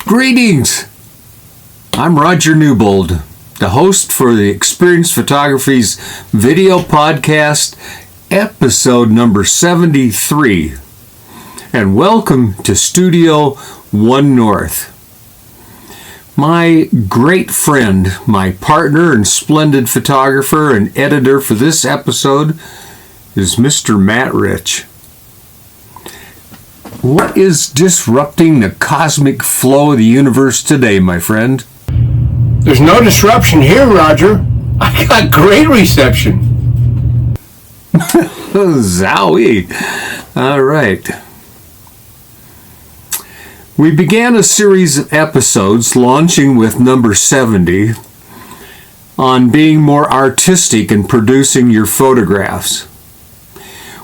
Greetings! I'm Rodger Newbold, the host for the Experience Photography's video podcast, episode number 73. And welcome to Studio One North. My great friend, my partner and splendid photographer and editor for this episode is Mr. Matt Rich. What is disrupting the cosmic flow of the universe today, my friend? There's no disruption here, Rodger. I got great reception. Zowie. All right. We began a series of episodes, launching with number 70, on being more artistic in producing your photographs.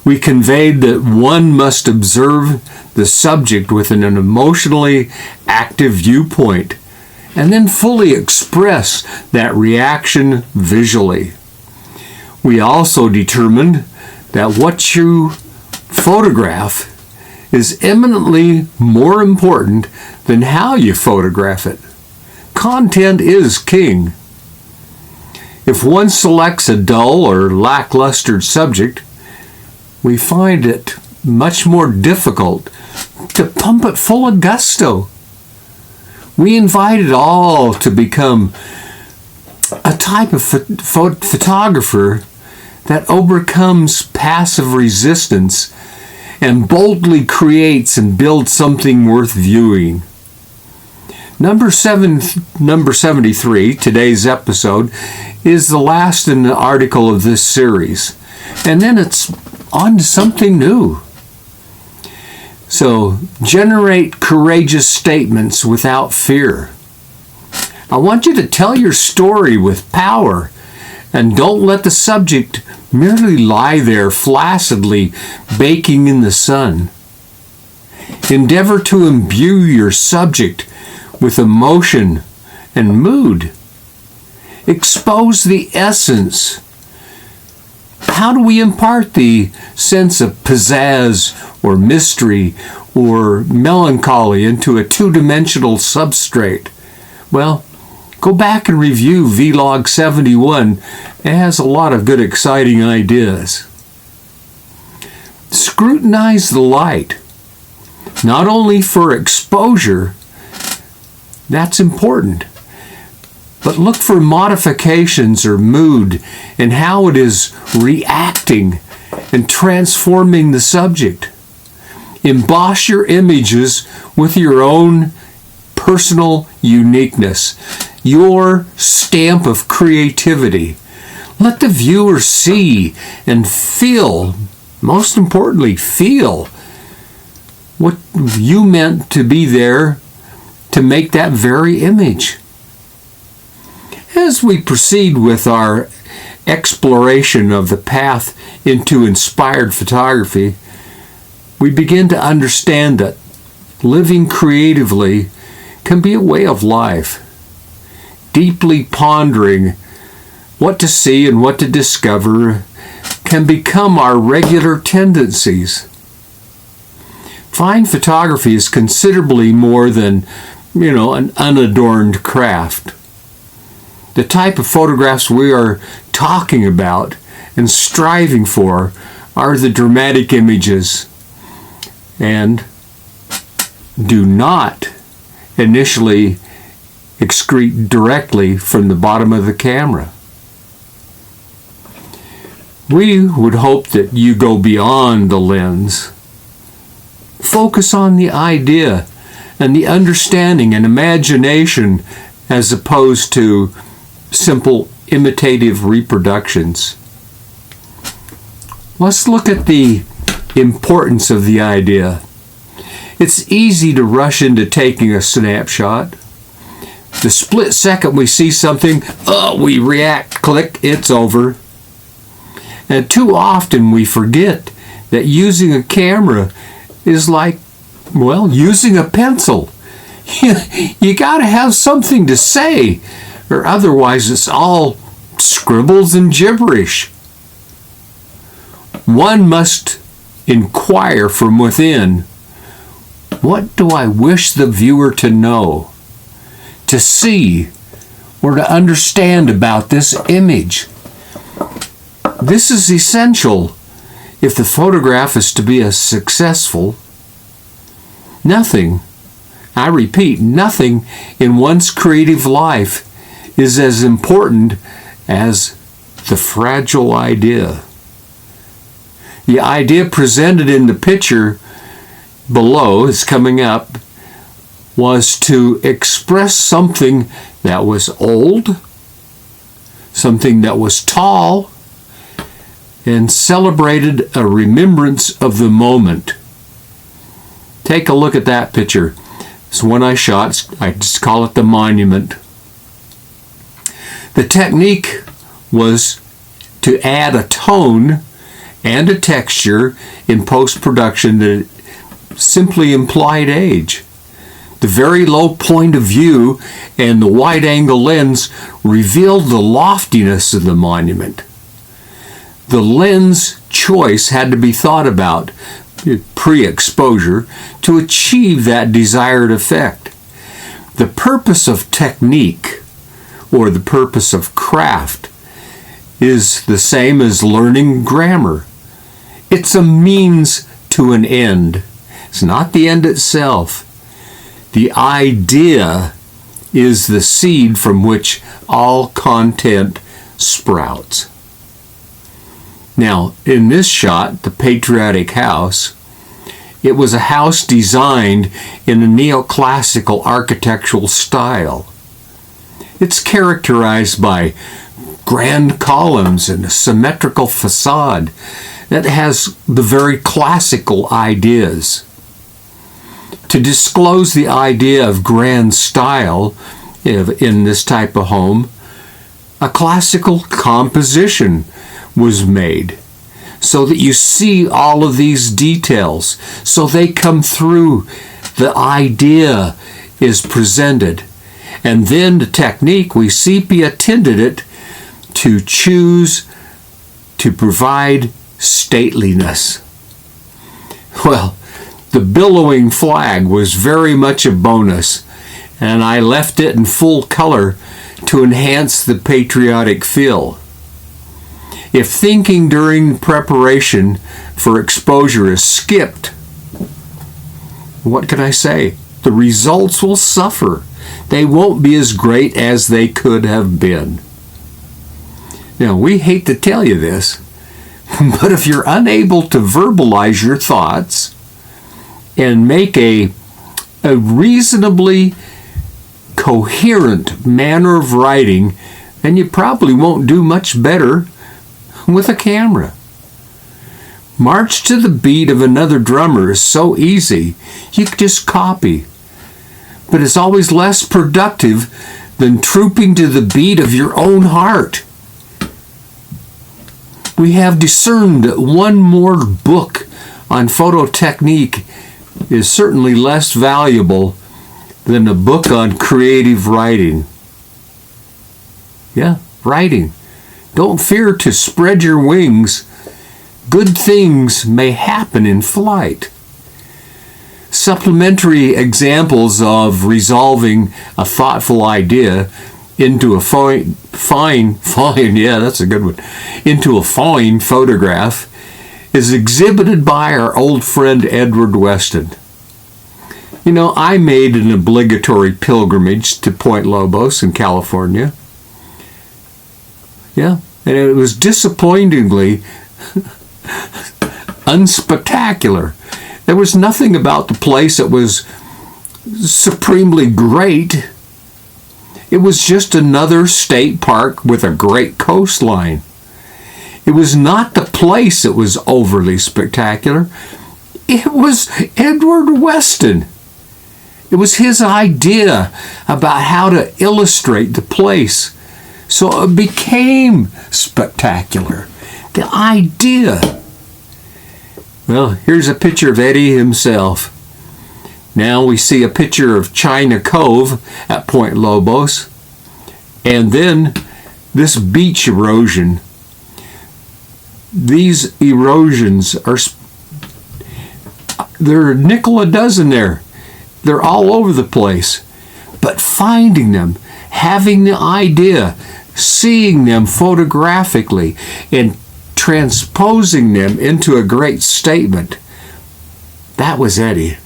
We conveyed that one must observe the subject with an emotionally active viewpoint and then fully express that reaction visually. We also determined that what you photograph is eminently more important than how you photograph it. Content is king. If one selects a dull or lackluster subject, we find it much more difficult to pump it full of gusto. We invite it all to become a type of photographer that overcomes passive resistance and boldly creates and builds something worth viewing. Number 73, today's episode, is the last in the article of this series. And then it's on to something new. So, generate courageous statements without fear. I want you to tell your story with power, and don't let the subject merely lie there flaccidly baking in the sun. Endeavor to imbue your subject with emotion and mood. Expose the essence. How do we impart the sense of pizzazz or mystery or melancholy into a two-dimensional substrate? Well, go back and review Vlog 71. It has a lot of good, exciting ideas. Scrutinize the light, not only for exposure, that's important, but look for modifications or mood and how it is reacting and transforming the subject. Emboss your images with your own personal uniqueness, your stamp of creativity. Let the viewer see and feel, most importantly, feel what you meant to be there to make that very image. As we proceed with our exploration of the path into inspired photography, we begin to understand that living creatively can be a way of life. Deeply pondering what to see and what to discover can become our regular tendencies. Fine photography is considerably more than, an unadorned craft. The type of photographs we are talking about and striving for are the dramatic images, and do not initially excrete directly from the bottom of the camera. We would hope that you go beyond the lens. Focus on the idea and the understanding and imagination as opposed to simple imitative reproductions. Let's look at the importance of the idea. It's easy to rush into taking a snapshot. The split second we see something, we react, click, it's over. And too often we forget that using a camera is like, using a pencil. You gotta have something to say, or otherwise it's all scribbles and gibberish. One must inquire from within What do I wish the viewer to know, to see, or to understand about this image? This is essential if the photograph is to be successful. Nothing, I repeat, nothing in one's creative life is as important as the fragile idea. The idea presented in the picture below, is coming up, was to express something that was old, something that was tall, and celebrated a remembrance of the moment. Take a look at that picture. It's one I shot. I just call it the monument. The technique was to add a tone and a texture in post-production that simply implied age. The very low point of view and the wide-angle lens revealed the loftiness of the monument. The lens choice had to be thought about pre-exposure to achieve that desired effect. The purpose of technique, or the purpose of craft, is the same as learning grammar. It's a means to an end. It's not the end itself. The idea is the seed from which all content sprouts. Now, in this shot, the patriotic house, it was a house designed in a neoclassical architectural style. It's characterized by grand columns and a symmetrical facade that has the very classical ideas. To disclose the idea of grand style in this type of home, a classical composition was made so that you see all of these details, so they come through, the idea is presented. And then the technique, we sepia tinted it to choose to provide stateliness. Well, the billowing flag was very much a bonus, and I left it in full color to enhance the patriotic feel. If thinking during preparation for exposure is skipped, what can I say? The results will suffer. They won't be as great as they could have been. Now, we hate to tell you this, but if you're unable to verbalize your thoughts and make a reasonably coherent manner of writing, then you probably won't do much better with a camera. March to the beat of another drummer is so easy. You can just copy. But it's always less productive than trooping to the beat of your own heart. We have discerned that one more book on photo technique is certainly less valuable than a book on creative writing. Yeah, writing. Don't fear to spread your wings. Good things may happen in flight. Supplementary examples of resolving a thoughtful idea into a fine, yeah, that's a good one, into a fine photograph is exhibited by our old friend Edward Weston. You know, I made an obligatory pilgrimage to Point Lobos in California. Yeah, and it was disappointingly unspectacular. There was nothing about the place that was supremely great. It was just another state park with a great coastline. It was not the place that was overly spectacular. It was Edward Weston. It was his idea about how to illustrate the place. So it became spectacular. The idea. Well, here's a picture of Eddie himself. Now we see a picture of China Cove at Point Lobos. And then this beach erosion. These erosions are, there are nickel a dozen there. They're all over the place. But finding them, having the idea, seeing them photographically, and transposing them into a great statement, that was Eddie.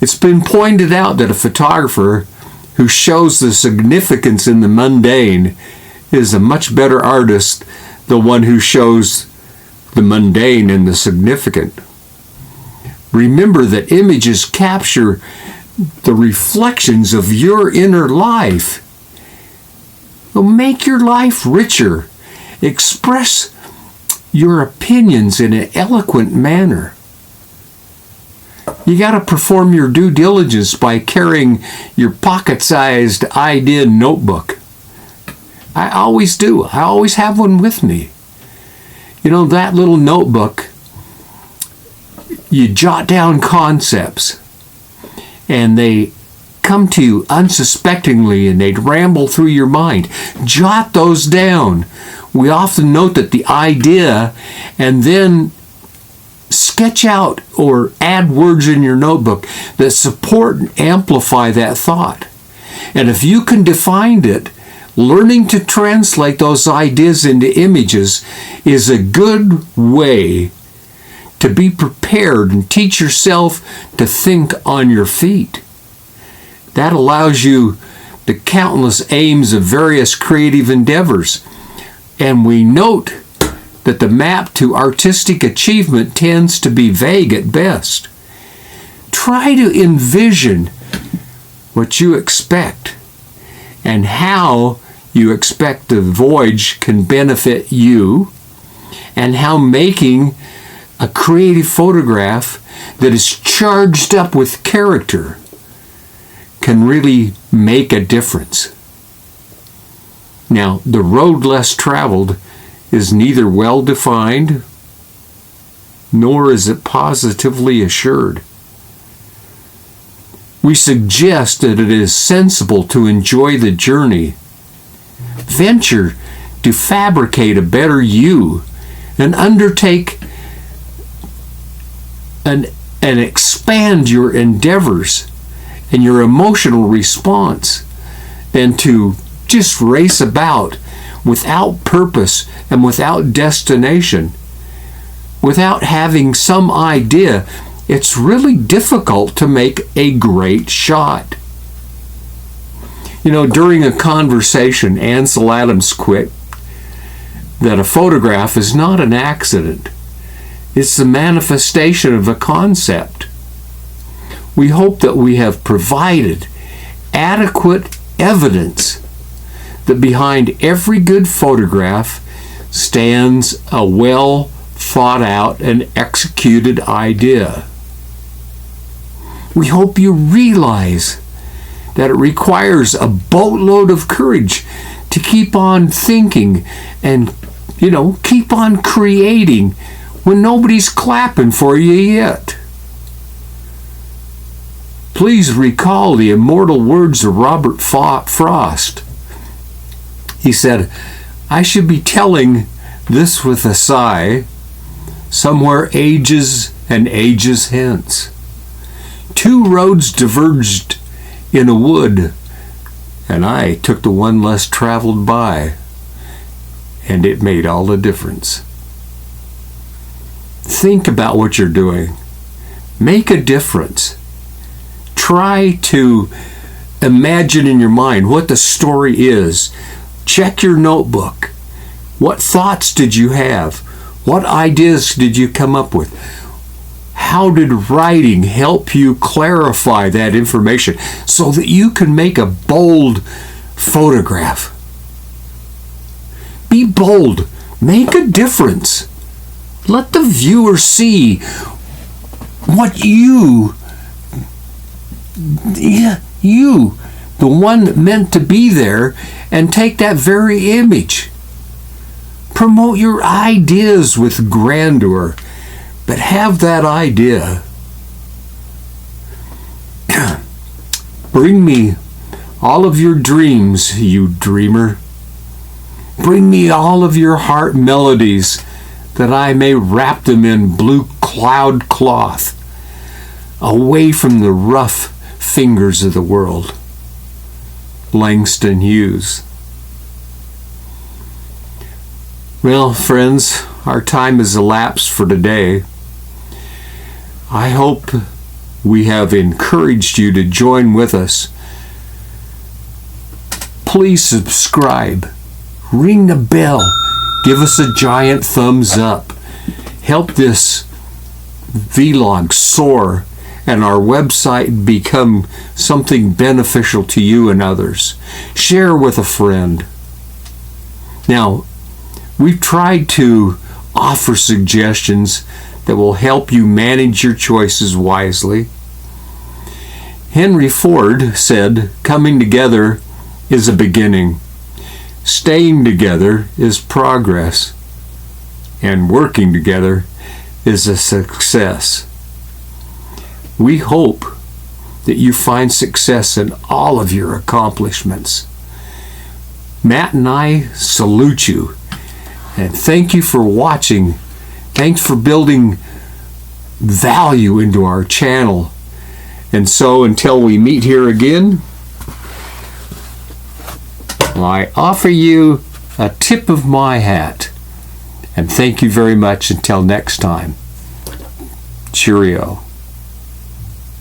It's been pointed out that a photographer who shows the significance in the mundane is a much better artist than one who shows the mundane and the significant. Remember that images capture the reflections of your inner life. Well, make your life richer. Express your opinions in an eloquent manner. You got to perform your due diligence by carrying your pocket-sized idea notebook. I always do. I always have one with me. You know, that little notebook, you jot down concepts, and they come to you unsuspectingly, and they'd ramble through your mind. Jot those down. We often note that the idea, and then sketch out or add words in your notebook that support and amplify that thought. And if you can define it, learning to translate those ideas into images is a good way to be prepared and teach yourself to think on your feet. That allows you the countless aims of various creative endeavors. And we note that the map to artistic achievement tends to be vague at best. Try to envision what you expect and how you expect the voyage can benefit you, and how making a creative photograph that is charged up with character can really make a difference. Now, the road less traveled is neither well defined nor is it positively assured. We suggest that it is sensible to enjoy the journey. Venture to fabricate a better you and undertake and expand your endeavors and your emotional response than to just race about without purpose and without destination. Without having some idea, it's really difficult to make a great shot. You know, during a conversation, Ansel Adams quipped that a photograph is not an accident. It's the manifestation of a concept. We hope that we have provided adequate evidence that behind every good photograph stands a well thought out and executed idea. We hope you realize that it requires a boatload of courage to keep on thinking and, keep on creating when nobody's clapping for you yet. Please recall the immortal words of Robert Frost. He said, "I should be telling this with a sigh, somewhere ages and ages hence. Two roads diverged in a wood, and I took the one less traveled by, and it made all the difference." Think about what you're doing. Make a difference. Try to imagine in your mind what the story is. Check your notebook. What thoughts did you have? What ideas did you come up with? How did writing help you clarify that information so that you can make a bold photograph? Be bold. Make a difference. Let the viewer see what you, the one meant to be there, and take that very image. Promote your ideas with grandeur, but have that idea. Bring me all of your dreams, you dreamer. Bring me all of your heart melodies, that I may wrap them in blue cloud cloth. away from the rough fingers of the world. Langston Hughes. Well, friends, our time has elapsed for today. I hope we have encouraged you to join with us. Please subscribe, ring the bell, give us a giant thumbs up. Help this vlog soar and our website become something beneficial to you and others. Share with a friend. Now, we've tried to offer suggestions that will help you manage your choices wisely. Henry Ford said, "Coming together is a beginning. Staying together is progress. And working together is a success." We hope that you find success in all of your accomplishments. Matt and I salute you. And thank you for watching. Thanks for building value into our channel. And so until we meet here again, I offer you a tip of my hat. And thank you very much until next time. Cheerio.